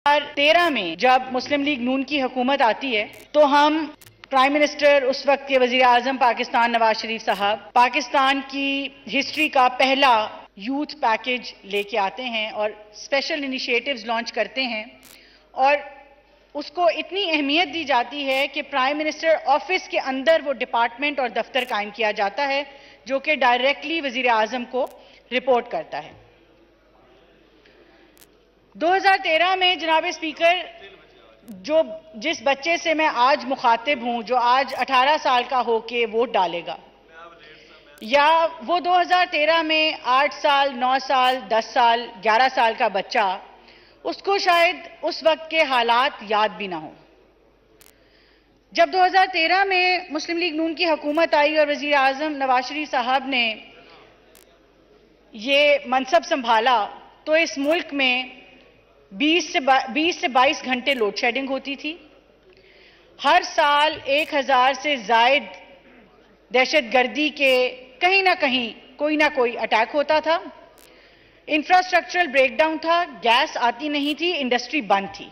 2013 میں جب مسلم لیگ نون کی حکومت آتی ہے تو ہم پرائم منسٹر اس وقت کے وزیر اعظم پاکستان نواز شریف صاحب پاکستان کی ہسٹری کا پہلا یوتھ پیکیج لے کے آتے ہیں اور اسپیشل انیشیٹوز لانچ کرتے ہیں اور اس کو اتنی اہمیت دی جاتی ہے کہ پرائم منسٹر آفس کے اندر وہ ڈپارٹمنٹ اور دفتر قائم کیا جاتا ہے جو کہ ڈائریکٹلی وزیر اعظم کو رپورٹ کرتا ہے۔ 2013 میں جناب اسپیکر جس بچے سے میں آج مخاطب ہوں جو آج 18 سال کا ہو کے ووٹ ڈالے گا یا وہ 2013 میں 8 سال 9 سال 10 سال 11 سال کا بچہ اس کو شاید اس وقت کے حالات یاد بھی نہ ہوں۔ جب 2013 میں مسلم لیگ نون کی حکومت آئی اور وزیر اعظم نواز شریف صاحب نے یہ منصب سنبھالا تو اس ملک میں 20 سے 22 گھنٹے لوڈ شیڈنگ ہوتی تھی۔ ہر سال 1000 سے زائد دہشت گردی کے کہیں نہ کہیں کوئی نہ کوئی اٹیک ہوتا تھا، انفراسٹرکچرل بریک ڈاؤن تھا، گیس آتی نہیں تھی، انڈسٹری بند تھی۔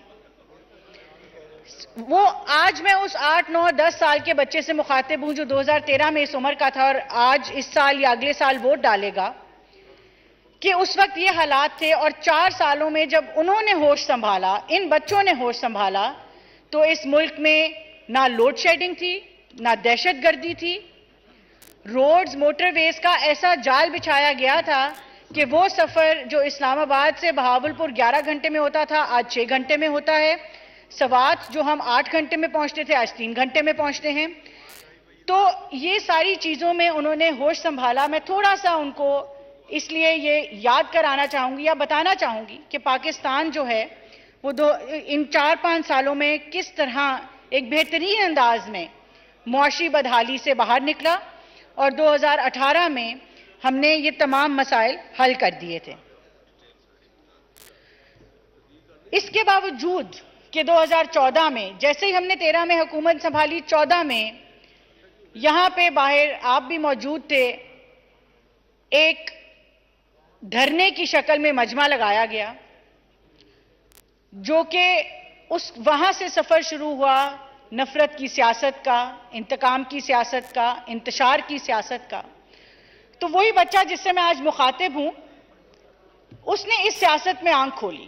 وہ آج میں اس 8 9 10 سال کے بچے سے مخاطب ہوں جو 2013 میں اس عمر کا تھا اور آج اس سال یا اگلے سال ووٹ ڈالے گا کہ اس وقت یہ حالات تھے اور 4 سالوں میں جب انہوں نے ہوش سنبھالا، ان بچوں نے ہوش سنبھالا تو اس ملک میں نہ لوڈ شیڈنگ تھی، نہ دہشت گردی تھی، روڈز موٹر ویز کا ایسا جال بچھایا گیا تھا کہ وہ سفر جو اسلام آباد سے بہاولپور 11 گھنٹے میں ہوتا تھا آج 6 گھنٹے میں ہوتا ہے، سوات جو ہم 8 گھنٹے میں پہنچتے تھے آج 3 گھنٹے میں پہنچتے ہیں۔ تو یہ ساری چیزوں میں انہوں نے ہوش سنبھالا۔ میں تھوڑا سا ان کو اس لیے یہ یاد کرانا چاہوں گی یا بتانا چاہوں گی کہ پاکستان جو ہے وہ ان 4-5 سالوں میں کس طرح ایک بہترین انداز میں معاشی بدحالی سے باہر نکلا اور 2018 میں ہم نے یہ تمام مسائل حل کر دیے تھے۔ اس کے باوجود کہ 2014 میں جیسے ہی ہم نے 13 میں حکومت سنبھالی، 14 میں یہاں پہ باہر آپ بھی موجود تھے، ایک دھرنے کی شکل میں مجمع لگایا گیا جو کہ وہاں سے سفر شروع ہوا نفرت کی سیاست کا، انتقام کی سیاست کا، انتشار کی سیاست کا۔ تو وہی بچہ جس سے میں آج مخاطب ہوں اس نے اس سیاست میں آنکھ کھولی،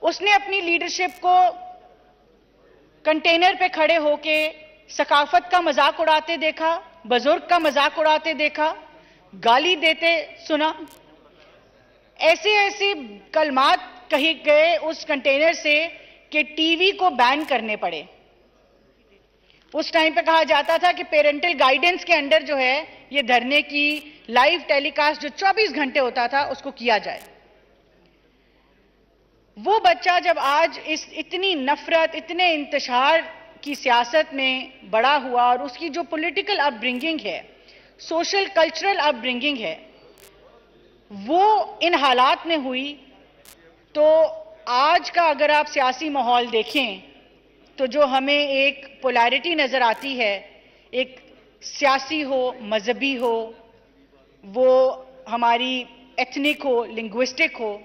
اس نے اپنی لیڈرشپ کو کنٹینر پہ کھڑے ہو کے ثقافت کا مذاق اڑاتے دیکھا، بزرگ کا مذاق اڑاتے دیکھا، گالی دیتے سنا، ایسے کلمات کہے گئے اس کنٹینر سے کہ ٹی وی کو بین کرنے پڑے۔ اس ٹائم پہ کہا جاتا تھا کہ پیرنٹل گائیڈنس کے انڈر جو ہے یہ دھرنے کی لائیو ٹیلی کاسٹ جو 24 گھنٹے ہوتا تھا اس کو کیا جائے۔ وہ بچہ جب آج اس اتنی نفرت اتنے انتشار کی سیاست میں بڑا ہوا اور اس کی جو پولیٹیکل اپ برنگنگ ہے، سوشل کلچرل اپ برنگنگ ہے، وہ ان حالات میں ہوئی، تو آج کا اگر آپ سیاسی ماحول دیکھیں تو جو ہمیں ایک پولیرٹی نظر آتی ہے، ایک سیاسی ہو، مذہبی ہو، وہ ہماری ایتھنک ہو، لنگوسٹک ہو،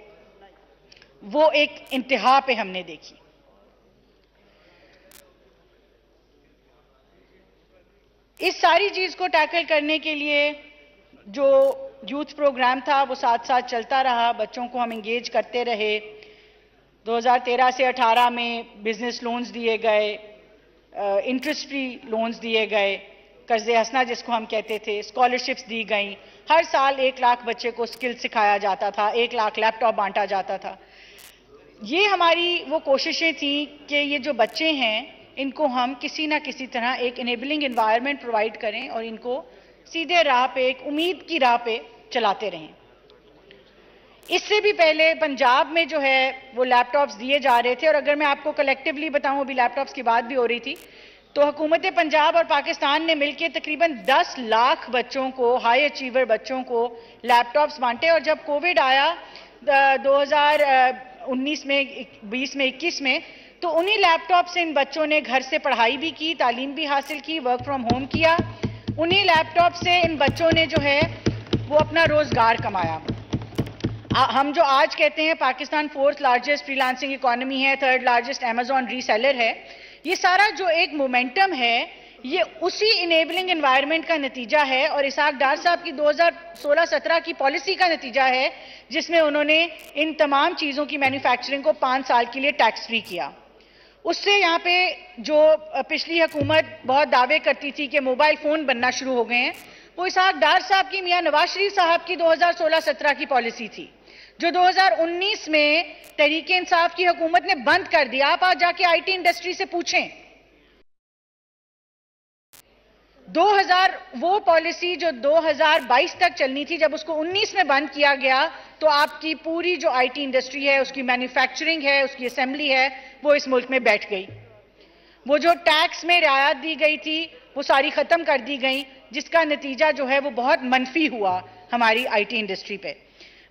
وہ ایک انتہا پہ ہم نے دیکھی۔ اس ساری چیز کو ٹیکل کرنے کے لیے جو یوتھ پروگرام تھا وہ ساتھ ساتھ چلتا رہا، بچوں کو ہم انگیج کرتے رہے۔ 2013 سے 18 میں بزنس لونز دیے گئے، انٹرسٹ فری لونز دیے گئے، قرض حسنہ جس کو ہم کہتے تھے، اسکالرشپس دی گئیں، ہر سال 1 لاکھ بچے کو سکل سکھایا جاتا تھا، 1 لاکھ لیپ ٹاپ بانٹا جاتا تھا۔ یہ ہماری وہ کوششیں تھیں کہ یہ جو بچے ہیں ان کو ہم کسی نہ کسی طرح ایک انیبلنگ انوائرمنٹ پرووائڈ کریں اور ان کو سیدھے راہ پہ ایک امید کی راہ پہ چلاتے رہیں۔ اس سے بھی پہلے پنجاب میں جو ہے وہ لیپ ٹاپس دیے جا رہے تھے، اور اگر میں آپ کو کلیکٹیولی بتاؤں، ابھی لیپ ٹاپس کی بات بھی ہو رہی تھی، تو حکومت پنجاب اور پاکستان نے مل کے تقریباً 10 لاکھ بچوں کو، ہائی اچیور بچوں کو لیپ ٹاپس بانٹے۔ اور جب کووڈ آیا 2019 میں 20 میں 21 میں، تو انہی لیپ ٹاپ سے ان بچوں نے گھر سے پڑھائی بھی کی، تعلیم بھی حاصل کی، ورک فرام ہوم کیا، انہی لیپ ٹاپ سے ان بچوں نے جو ہے وہ اپنا روزگار کمایا۔ ہم جو آج کہتے ہیں Pakistan 4th largest free lancing economy ہے، 3rd لارجسٹ Amazon ری سیلر ہے، یہ سارا جو ایک مومنٹم ہے یہ اسی انیبلنگ انوائرمنٹ کا نتیجہ ہے اور اسحاق ڈار صاحب کی 2016-17 کی پالیسی کا نتیجہ ہے، جس میں انہوں نے ان تمام چیزوں کی مینوفیکچرنگ کو 5 سال کے لیے ٹیکس فری کیا۔ اس سے یہاں پہ جو پچھلی حکومت بہت دعوے کرتی تھی کہ موبائل فون بننا شروع ہو گئے ہیں، وہ اسحاق ڈار صاحب کی، میاں نواز شریف صاحب کی 2016-17 کی پالیسی تھی، جو 2019 میں تحریک انصاف کی حکومت نے بند کر دیا۔ آپ آج جا کے آئی ٹی انڈسٹری سے پوچھیں، وہ پالیسی جو 2022 تک چلنی تھی، جب اس کو 19 میں بند کیا گیا تو آپ کی پوری جو آئی ٹی انڈسٹری ہے، اس کی مینوفیکچرنگ ہے، اس کی اسمبلی ہے، وہ اس ملک میں بیٹھ گئی۔ وہ جو ٹیکس میں رعایت دی گئی تھی وہ ساری ختم کر دی گئی، جس کا نتیجہ جو ہے وہ بہت منفی ہوا ہماری آئی ٹی انڈسٹری پہ۔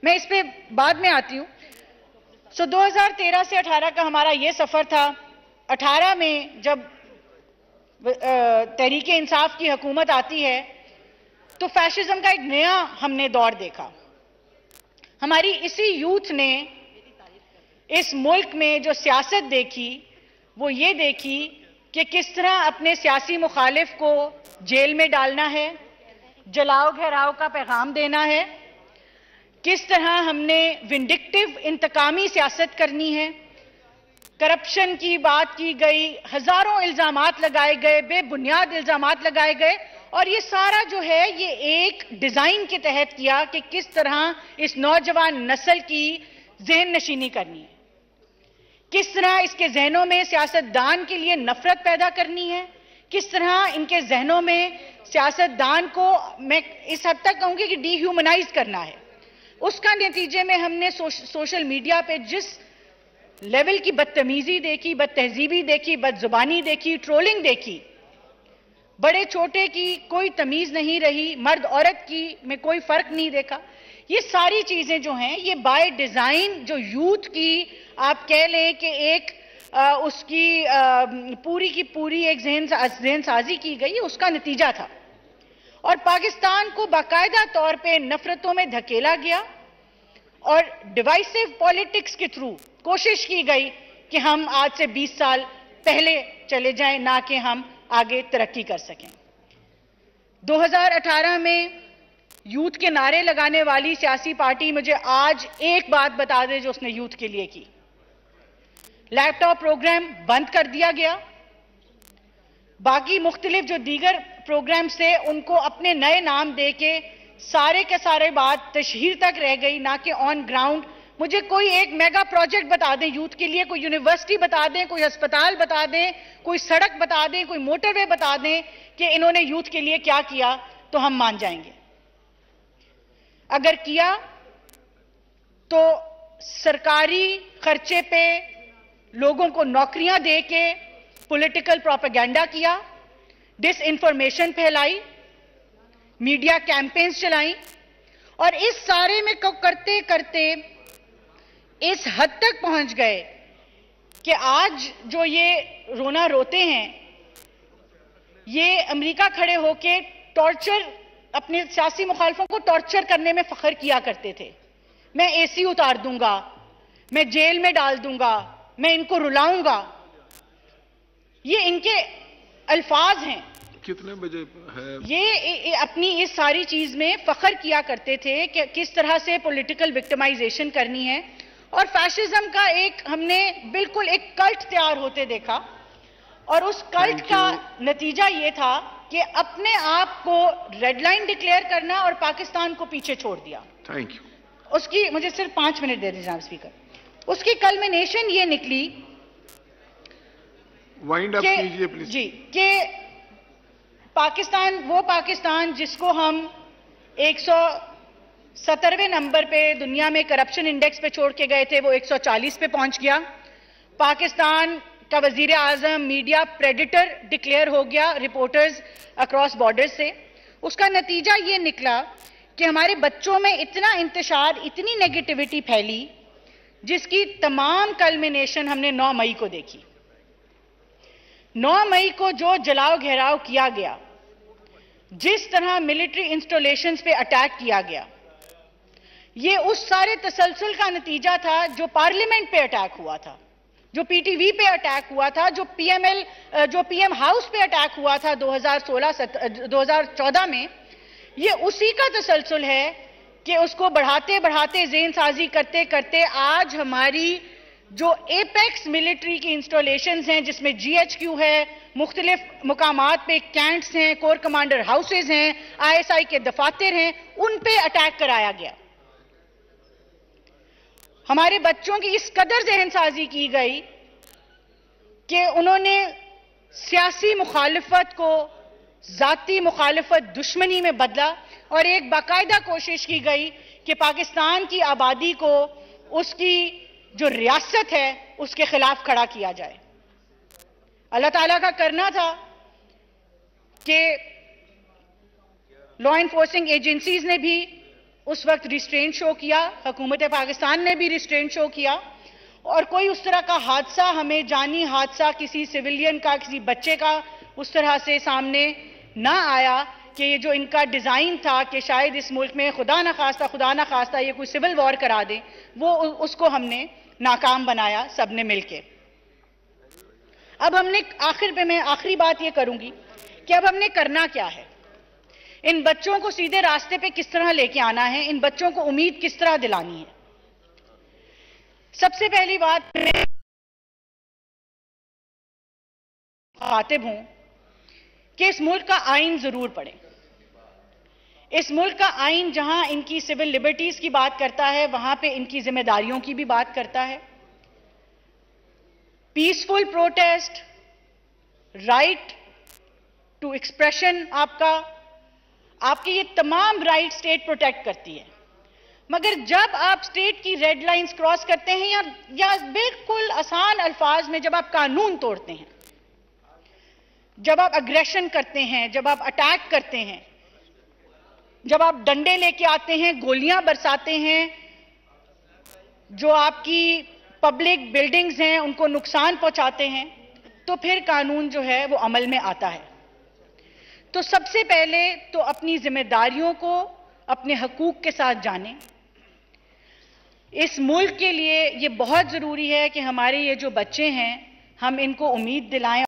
میں اس پہ بعد میں آتی ہوں۔ 2013 سے 18 کا ہمارا یہ سفر تھا۔ 18 میں جب تحریک انصاف کی حکومت آتی ہے تو فیشزم کا ایک نیا ہم نے دور دیکھا۔ ہماری اسی یوتھ نے اس ملک میں جو سیاست دیکھی وہ یہ دیکھی کہ کس طرح اپنے سیاسی مخالف کو جیل میں ڈالنا ہے، جلاؤ گھیراؤ کا پیغام دینا ہے، کس طرح ہم نے ونڈکٹیو انتقامی سیاست کرنی ہے، کرپشن کی بات کی گئی، ہزاروں الزامات لگائے گئے، بے بنیاد الزامات لگائے گئے، اور یہ سارا جو ہے یہ ایک ڈیزائن کے تحت کیا کہ کس طرح اس نوجوان نسل کی ذہن نشینی کرنی ہے، کس طرح اس کے ذہنوں میں سیاستدان کے لیے نفرت پیدا کرنی ہے، کس طرح ان کے ذہنوں میں سیاستدان کو میں اس حد تک کہوں گی کہ ڈی ہیومنائز کرنا ہے۔ اس کا نتیجے میں ہم نے سوشل میڈیا پہ جس لیول کی بدتمیزی دیکھی، بد تہذیبی دیکھی، بد زبانی دیکھی، ٹرولنگ دیکھی، بڑے چھوٹے کی کوئی تمیز نہیں رہی، مرد عورت کی میں کوئی فرق نہیں دیکھا۔ یہ ساری چیزیں جو ہیں یہ بائی ڈیزائن جو یوتھ کی آپ کہہ لیں کہ ایک اس کی پوری کی پوری ایک ذہن سازی کی گئی، اس کا نتیجہ تھا، اور پاکستان کو باقاعدہ طور پہ نفرتوں میں دھکیلا گیا اور ڈیوائسو پالیٹکس کے تھرو کوشش کی گئی کہ ہم آج سے 20 سال پہلے چلے جائیں، نہ کہ ہم آگے ترقی کر سکیں۔ 2018 میں یوتھ کے نعرے لگانے والی سیاسی پارٹی مجھے آج ایک بات بتا دے جو اس نے یوتھ کے لیے کی۔ لیپ ٹاپ پروگرام بند کر دیا گیا، باقی مختلف جو دیگر پروگرام سے ان کو اپنے نئے نام دے کے سارے کے سارے بات تشہیر تک رہ گئی، نہ کہ آن گراؤنڈ۔ مجھے کوئی ایک میگا پروجیکٹ بتا دیں یوتھ کے لیے، کوئی یونیورسٹی بتا دیں، کوئی ہسپتال بتا دیں، کوئی سڑک بتا دیں، کوئی موٹر وے بتا دیں کہ انہوں نے یوتھ کے لیے کیا کیا تو ہم مان جائیں گے۔ اگر کیا تو سرکاری خرچے پہ لوگوں کو نوکریاں دے کے پولیٹیکل پروپیگنڈا کیا، ڈس انفارمیشن پھیلائی، میڈیا کیمپینز چلائیں، اور اس سارے میں کرتے کرتے اس حد تک پہنچ گئے کہ آج جو یہ رونا روتے ہیں یہ امریکہ کھڑے ہو کے ٹارچر، اپنے سیاسی مخالفوں کو ٹارچر کرنے میں فخر کیا کرتے تھے۔ میں اے سی اتار دوں گا، میں جیل میں ڈال دوں گا، میں ان کو رلاؤں گا، یہ ان کے الفاظ ہیں۔ کتنے بجے ہے؟ یہ اپنی اس ساری چیز میں فخر کیا کرتے تھے کہ کس طرح سے پولیٹیکل وکٹمائزیشن کرنی ہے، اور فیشزم کا ایک ہم نے بالکل ایک کلٹ تیار ہوتے دیکھا، اور اس کلٹ کا نتیجہ یہ تھا کہ اپنے آپ کو ریڈ لائن ڈکلیئر کرنا اور پاکستان کو پیچھے چھوڑ دیا۔ Thank you. اس کی مجھے صرف 5 منٹ دے دیں جناب اسپیکر۔ اس کی کلمینیشن یہ نکلی وائنڈ اپ کیجئے پلیز۔ جی، کہ پاکستان، وہ پاکستان جس کو ہم 117ویں نمبر پہ دنیا میں کرپشن انڈیکس پہ چھوڑ کے گئے تھے، وہ 140 پہ پہنچ گیا۔ پاکستان کا وزیر اعظم میڈیا پریڈیٹر ڈکلیئر ہو گیا رپورٹرز اکراس بارڈر سے۔ اس کا نتیجہ یہ نکلا کہ ہمارے بچوں میں اتنا انتشار، اتنی نیگیٹیوٹی پھیلی، جس کی تمام کلمینیشن ہم نے 9 مئی کو دیکھی۔ 9 مئی کو جو جلاؤ گھیراؤ کیا گیا، جس طرح ملٹری انسٹالیشنز پہ اٹیک کیا گیا، یہ اس سارے تسلسل کا نتیجہ تھا جو پارلیمنٹ پہ اٹیک ہوا تھا، جو پی ٹی وی پہ اٹیک ہوا تھا، جو پی ایم ہاؤس پہ اٹیک ہوا تھا 2014 میں. یہ اسی کا تسلسل ہے کہ اس کو بڑھاتے بڑھاتے ذہن سازی کرتے کرتے آج ہماری جو ایپیکس ملٹری کی انسٹالیشنز ہیں، جس میں جی ایچ کیو ہے، مختلف مقامات پہ کینٹس ہیں، کور کمانڈر ہاؤسز ہیں، آئی ایس آئی کے دفاتر ہیں، ان پہ اٹیک کرایا گیا. ہمارے بچوں کی اس قدر ذہن سازی کی گئی کہ انہوں نے سیاسی مخالفت کو ذاتی مخالفت دشمنی میں بدلا، اور ایک باقاعدہ کوشش کی گئی کہ پاکستان کی آبادی کو اس کی جو ریاست ہے اس کے خلاف کھڑا کیا جائے. اللہ تعالیٰ کا کرنا تھا کہ لا انفورسنگ ایجنسیز نے بھی اس وقت ریسٹرینٹ شو کیا، حکومت پاکستان نے بھی ریسٹرینٹ شو کیا، اور کوئی اس طرح کا حادثہ، ہمیں جانی حادثہ کسی سویلین کا، کسی بچے کا اس طرح سے سامنے نہ آیا کہ یہ جو ان کا ڈیزائن تھا کہ شاید اس ملک میں خدا نہ خواستہ یہ کوئی سول وار کرا دیں، وہ اس کو ہم نے ناکام بنایا سب نے مل کے. اب ہم نے میں آخری بات یہ کروں گی کہ اب ہم نے کرنا کیا ہے. ان بچوں کو سیدھے راستے پہ کس طرح لے کے آنا ہے، ان بچوں کو امید کس طرح دلانی ہے. سب سے پہلی بات میں خاطب ہوں کہ اس ملک کا آئین ضرور پڑھیں. اس ملک کا آئین جہاں ان کی سول لبرٹیز کی بات کرتا ہے، وہاں پہ ان کی ذمہ داریوں کی بھی بات کرتا ہے. Peaceful protest, right to expression, آپ کی یہ تمام رائٹ سٹیٹ پروٹیکٹ کرتی ہے. مگر جب آپ سٹیٹ کی ریڈ لائنز کراس کرتے ہیں یا بالکل آسان الفاظ میں جب آپ قانون توڑتے ہیں، جب آپ اگریشن کرتے ہیں، جب آپ اٹیک کرتے ہیں، جب آپ ڈنڈے لے کے آتے ہیں، گولیاں برساتے ہیں، جو آپ کی پبلک بلڈنگز ہیں ان کو نقصان پہنچاتے ہیں، تو پھر قانون جو ہے وہ عمل میں آتا ہے. تو سب سے پہلے تو اپنی ذمہ داریوں کو اپنے حقوق کے ساتھ جانیں. اس ملک کے لیے یہ بہت ضروری ہے کہ ہمارے یہ جو بچے ہیں ہم ان کو امید دلائیں.